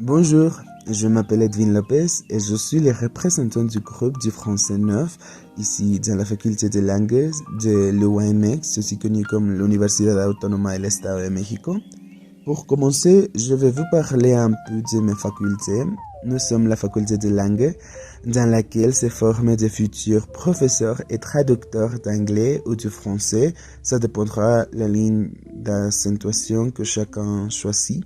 Bonjour, je m'appelle Edwin Lopez et je suis le représentant du groupe du français 9 ici dans la faculté de langues de l'UAMX, aussi connu comme l'Universidad Autónoma del Estado de México. Pour commencer, je vais vous parler un peu de mes facultés. Nous sommes la faculté de langue dans laquelle se forment de futurs professeurs et traducteurs d'anglais ou de français. Ça dépendra de la ligne d'accentuation que chacun choisit.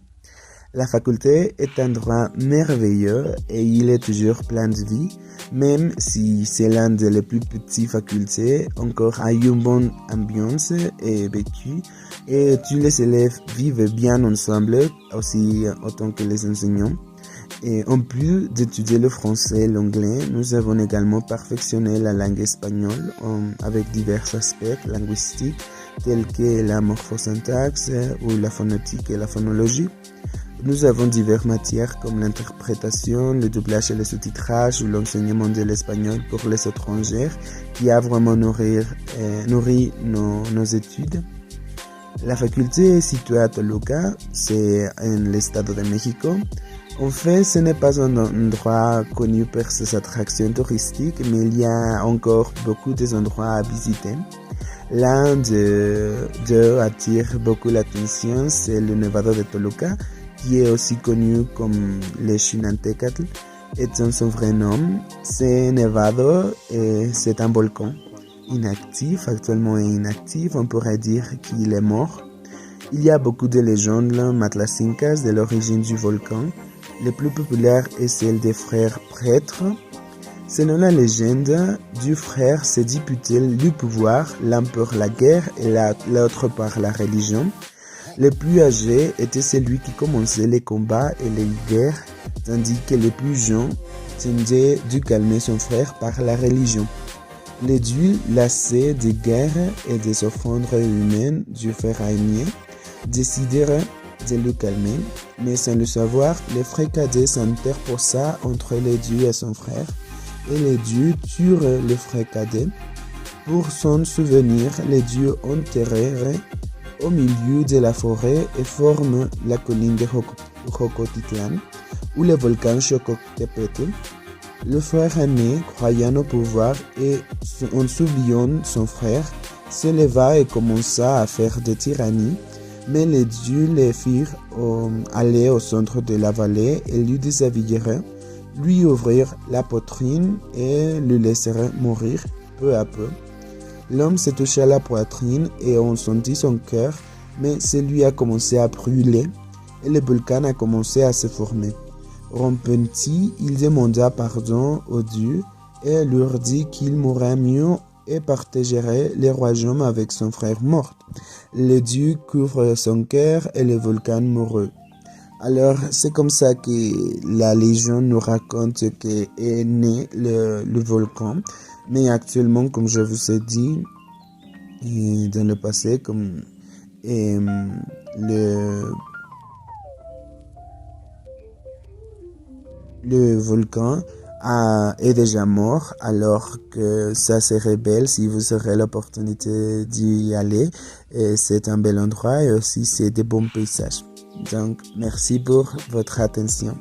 La faculté est un endroit merveilleux et il est toujours plein de vie, même si c'est l'un des plus petites facultés, encore a une bonne ambiance et vécu, et tous les élèves vivent bien ensemble, aussi autant que les enseignants. Et en plus d'étudier le français et l'anglais, nous avons également perfectionné la langue espagnole avec divers aspects linguistiques tels que la morphosyntaxe ou la phonétique et la phonologie. Nous avons diverses matières comme l'interprétation, le doublage et le sous-titrage ou l'enseignement de l'espagnol pour les étrangers qui a vraiment nourri nos études. La faculté est située à Toluca, c'est en l'Estado de México. En fait, ce n'est pas un endroit connu pour ses attractions touristiques, mais il y a encore beaucoup d'endroits à visiter. L'un d'eux attire beaucoup l'attention, c'est le Nevado de Toluca, qui est aussi connu comme le Chinantecatl, étant son vrai nom. C'est Nevado et c'est un volcan inactif, actuellement inactif, on pourrait dire qu'il est mort. Il y a beaucoup de légendes matlacincas de l'origine du volcan. Le plus populaire est celle des frères prêtres. Selon la légende, deux frères se disputaient le pouvoir, l'un pour la guerre et l'autre par la religion. Le plus âgé était celui qui commençait les combats et les guerres, tandis que le plus jeune tentait de calmer son frère par la religion. Les deux, lassés des guerres et des offrandes humaines du frère aîné, décidèrent de le calmer, mais sans le savoir, le frère cadet s'interposa entre les deux et son frère, et les deux tuèrent le frère cadet. Pour son souvenir, les deux enterrèrent au milieu de la forêt et forment la colline de Jocotitlan ou le volcan Xocotepetl. Le frère aîné, croyant au pouvoir et en s'oubliant son frère, se leva et commença à faire de tyrannie, mais les dieux les firent aller au centre de la vallée et lui déshabillèrent, lui ouvrirent la poitrine et le laissèrent mourir peu à peu. L'homme se toucha la poitrine et on sentit son cœur, mais celui a commencé à brûler et le volcan a commencé à se former. Repenti, il demanda pardon aux dieux et leur dit qu'il mourrait mieux et partagerait le royaume avec son frère mort. Les dieux couvrent son cœur et le volcan mourut. Alors, c'est comme ça que la légende nous raconte qu'est né le volcan. Mais actuellement, comme je vous ai dit, et dans le passé, comme le volcan est déjà mort, alors que ça se révèle si vous aurez l'opportunité d'y aller. Et c'est un bel endroit et aussi c'est des bons paysages. Donc, merci pour votre attention.